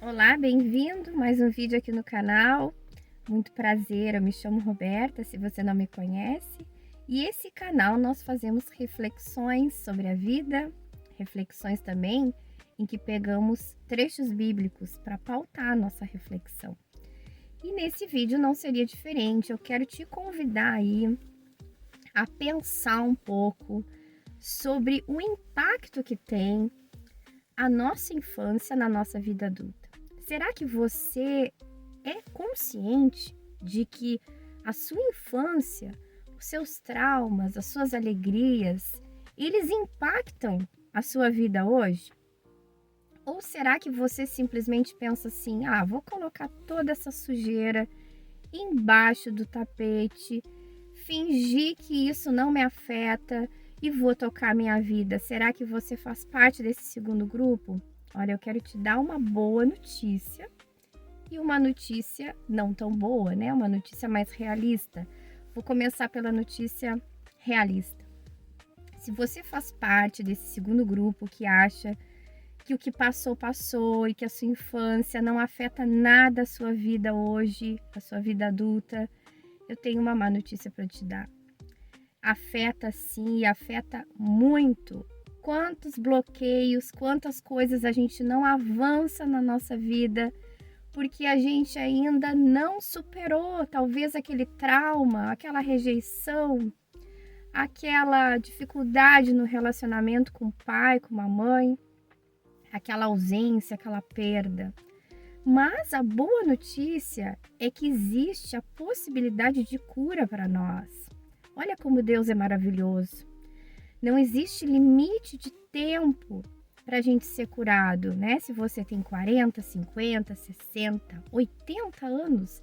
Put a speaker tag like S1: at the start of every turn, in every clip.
S1: Olá, bem-vindo, mais um vídeo aqui no canal. Muito prazer, eu me chamo Roberta, se você não me conhece. E esse canal nós fazemos reflexões sobre a vida, reflexões também em que pegamos trechos bíblicos para pautar a nossa reflexão. E nesse vídeo não seria diferente, eu quero te convidar aí a pensar um pouco sobre o impacto que tem a nossa infância na nossa vida adulta. Será que você é consciente de que a sua infância, os seus traumas, as suas alegrias, eles impactam a sua vida hoje? Ou será que você simplesmente pensa assim: vou colocar toda essa sujeira embaixo do tapete, fingir que isso não me afeta e vou tocar minha vida? Será que você faz parte desse segundo grupo? Olha, eu quero te dar uma boa notícia e uma notícia não tão boa, né? Uma notícia mais realista. Vou começar pela notícia realista. Se você faz parte desse segundo grupo que acha que o que passou, passou e que a sua infância não afeta nada a sua vida hoje, a sua vida adulta, eu tenho uma má notícia para te dar. Afeta sim, e afeta muito. Quantos bloqueios, quantas coisas a gente não avança na nossa vida porque a gente ainda não superou talvez aquele trauma, aquela rejeição, aquela dificuldade no relacionamento com o pai, com a mãe, aquela ausência, aquela perda. Mas a boa notícia é que existe a possibilidade de cura para nós. Olha como Deus é maravilhoso. Não existe limite de tempo para a gente ser curado, né? Se você tem 40, 50, 60, 80 anos,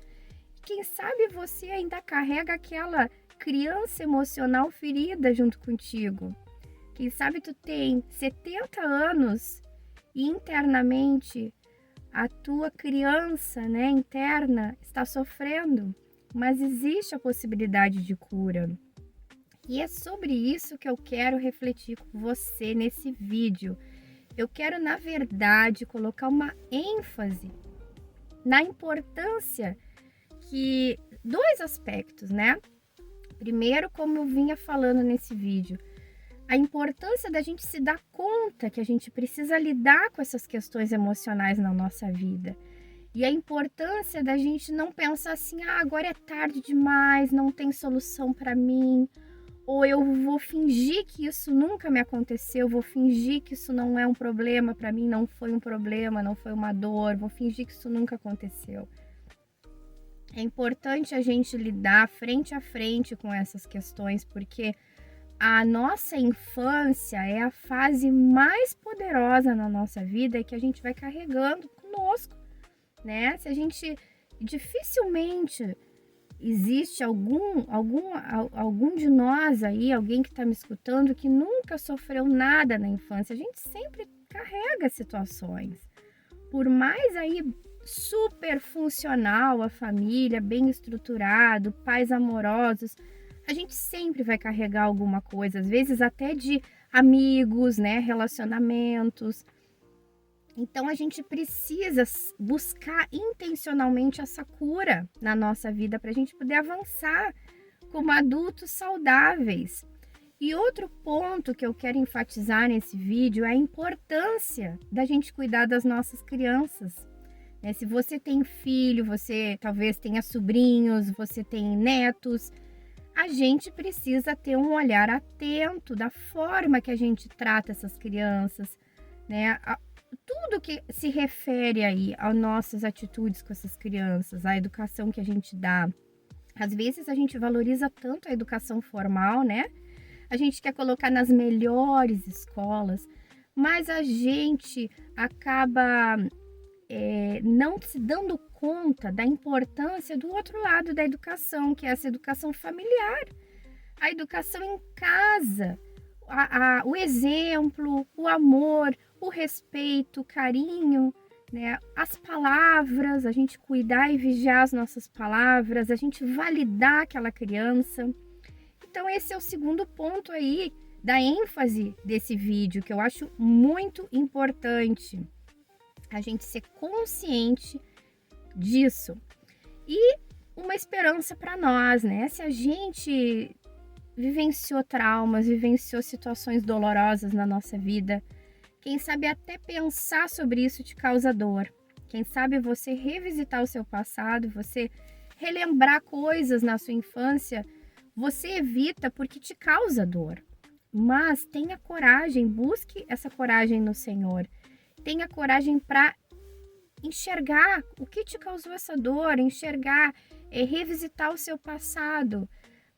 S1: quem sabe você ainda carrega aquela criança emocional ferida junto contigo. Quem sabe tu tem 70 anos e internamente a tua criança, né, interna está sofrendo, mas existe a possibilidade de cura. E é sobre isso que eu quero refletir com você nesse vídeo. Eu quero, na verdade, colocar uma ênfase na importância que dois aspectos, né? Primeiro, como eu vinha falando nesse vídeo, a importância da gente se dar conta que a gente precisa lidar com essas questões emocionais na nossa vida. E a importância da gente não pensar assim: agora é tarde demais, não tem solução para mim. Ou eu vou fingir que isso nunca me aconteceu, vou fingir que isso não é um problema para mim, não foi um problema, não foi uma dor, vou fingir que isso nunca aconteceu. É importante a gente lidar frente a frente com essas questões, porque a nossa infância é a fase mais poderosa na nossa vida e que a gente vai carregando conosco, né? Se a gente dificilmente existe algum de nós aí, alguém que está me escutando, que nunca sofreu nada na infância. A gente sempre carrega situações. Por mais aí super funcional a família, bem estruturado, pais amorosos, a gente sempre vai carregar alguma coisa, às vezes até de amigos, né, relacionamentos. Então a gente precisa buscar intencionalmente essa cura na nossa vida para a gente poder avançar como adultos saudáveis. E outro ponto que eu quero enfatizar nesse vídeo é a importância da gente cuidar das nossas crianças. Se você tem filho, você talvez tenha sobrinhos, você tem netos, a gente precisa ter um olhar atento da forma que a gente trata essas crianças, né? Tudo que se refere aí às nossas atitudes com essas crianças, a educação que a gente dá. Às vezes a gente valoriza tanto a educação formal, né? A gente quer colocar nas melhores escolas, mas a gente acaba não se dando conta da importância do outro lado da educação, que é essa educação familiar, a educação em casa, o exemplo, o amor, o respeito, o carinho, né? As palavras, a gente cuidar e vigiar as nossas palavras, a gente validar aquela criança. Então esse é o segundo ponto aí da ênfase desse vídeo, que eu acho muito importante. A gente ser consciente disso. E uma esperança para nós, né? Se a gente vivenciou traumas, vivenciou situações dolorosas na nossa vida, quem sabe até pensar sobre isso te causa dor. Quem sabe você revisitar o seu passado, você relembrar coisas na sua infância, você evita porque te causa dor. Mas tenha coragem, busque essa coragem no Senhor. Tenha coragem para enxergar o que te causou essa dor, enxergar, revisitar o seu passado,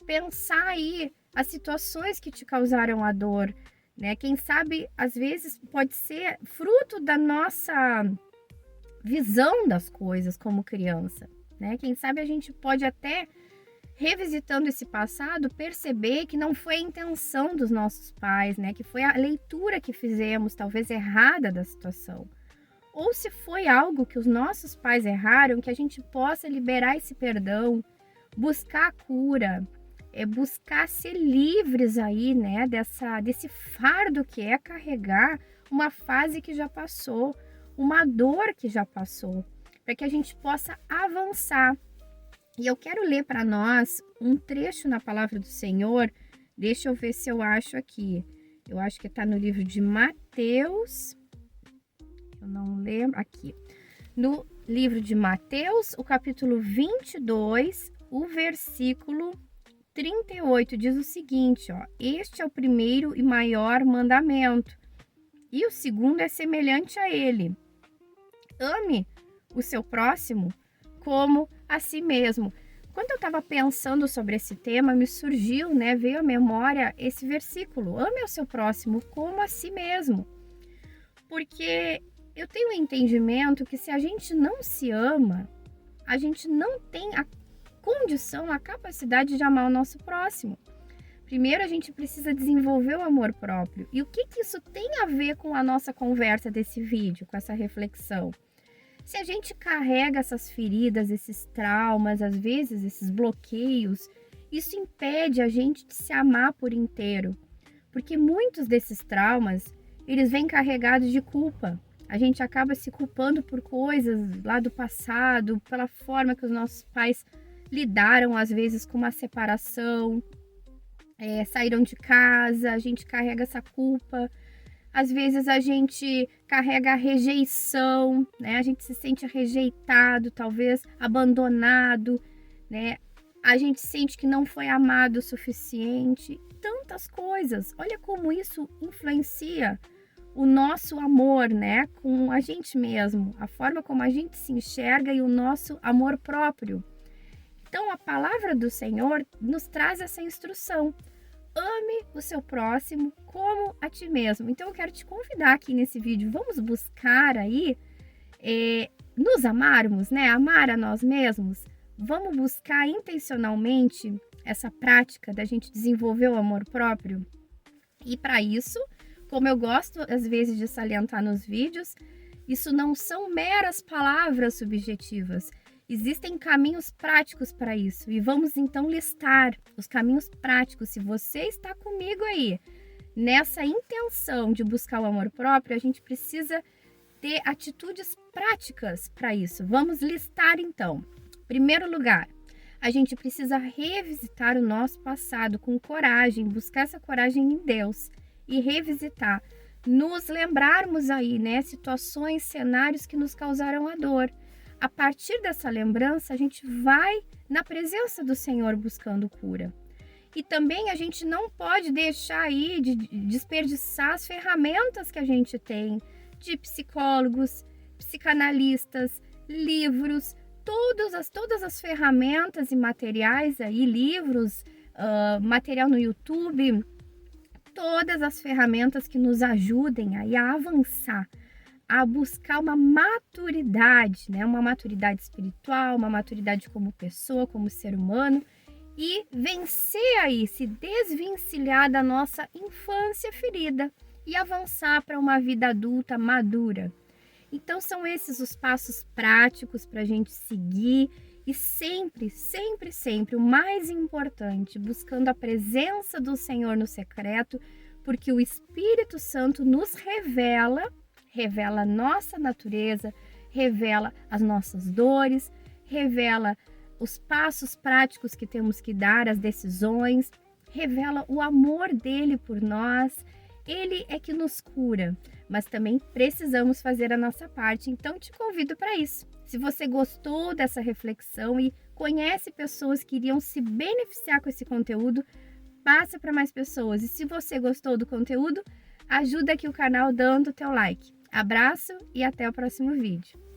S1: pensar aí as situações que te causaram a dor, né? Quem sabe, às vezes, pode ser fruto da nossa visão das coisas como criança, né? Quem sabe a gente pode até, revisitando esse passado, perceber que não foi a intenção dos nossos pais, né? Que foi a leitura que fizemos, talvez errada, da situação. Ou se foi algo que os nossos pais erraram, que a gente possa liberar esse perdão, buscar a cura, buscar ser livres aí, né, desse fardo que é carregar uma fase que já passou, uma dor que já passou, para que a gente possa avançar. E eu quero ler para nós um trecho na palavra do Senhor. Deixa eu ver se eu acho aqui. Eu acho que está no livro de Mateus. Eu não lembro. Aqui. No livro de Mateus, o capítulo 22, o versículo 38, diz o seguinte, ó: este é o primeiro e maior mandamento, e o segundo é semelhante a ele: ame o seu próximo como a si mesmo. Quando eu estava pensando sobre esse tema, me surgiu, né, veio à memória esse versículo: ame o seu próximo como a si mesmo. Porque eu tenho um entendimento que se a gente não se ama, a gente não tem a condição, a capacidade de amar o nosso próximo. Primeiro, a gente precisa desenvolver o amor próprio. E o que isso tem a ver com a nossa conversa desse vídeo, com essa reflexão? Se a gente carrega essas feridas, esses traumas, às vezes esses bloqueios, isso impede a gente de se amar por inteiro. Porque muitos desses traumas, eles vêm carregados de culpa. A gente acaba se culpando por coisas lá do passado, pela forma que os nossos pais lidaram, às vezes, com uma separação, saíram de casa, a gente carrega essa culpa. Às vezes a gente carrega a rejeição, né? A gente se sente rejeitado, talvez abandonado, né? A gente sente que não foi amado o suficiente. Tantas coisas. Olha como isso influencia o nosso amor, né? Com a gente mesmo, a forma como a gente se enxerga e o nosso amor próprio. Então, a palavra do Senhor nos traz essa instrução: ame o seu próximo como a ti mesmo. Então, eu quero te convidar aqui nesse vídeo, vamos buscar aí nos amarmos, né? Amar a nós mesmos. Vamos buscar intencionalmente essa prática da gente desenvolver o amor próprio. E para isso, como eu gosto às vezes de salientar nos vídeos, isso não são meras palavras subjetivas. Existem caminhos práticos para isso e vamos então listar os caminhos práticos. Se você está comigo aí nessa intenção de buscar o amor próprio, a gente precisa ter atitudes práticas para isso. Vamos listar então. Primeiro lugar, a gente precisa revisitar o nosso passado com coragem, buscar essa coragem em Deus e revisitar, nos lembrarmos aí, né, situações, cenários que nos causaram a dor. A partir dessa lembrança, a gente vai na presença do Senhor buscando cura. E também a gente não pode deixar aí de desperdiçar as ferramentas que a gente tem de psicólogos, psicanalistas, livros, todas as ferramentas e materiais aí, livros, material no YouTube, todas as ferramentas que nos ajudem aí a avançar, a buscar uma maturidade, né? Uma maturidade espiritual, uma maturidade como pessoa, como ser humano, e vencer aí, se desvencilhar da nossa infância ferida e avançar para uma vida adulta madura. Então são esses os passos práticos para a gente seguir e sempre, sempre, sempre, o mais importante, buscando a presença do Senhor no secreto, porque o Espírito Santo nos revela revela a nossa natureza, revela as nossas dores, revela os passos práticos que temos que dar, as decisões, revela o amor dele por nós. Ele é que nos cura, mas também precisamos fazer a nossa parte. Então te convido para isso. Se você gostou dessa reflexão e conhece pessoas que iriam se beneficiar com esse conteúdo, passa para mais pessoas. E se você gostou do conteúdo, ajuda aqui o canal dando o teu like. Abraço e até o próximo vídeo.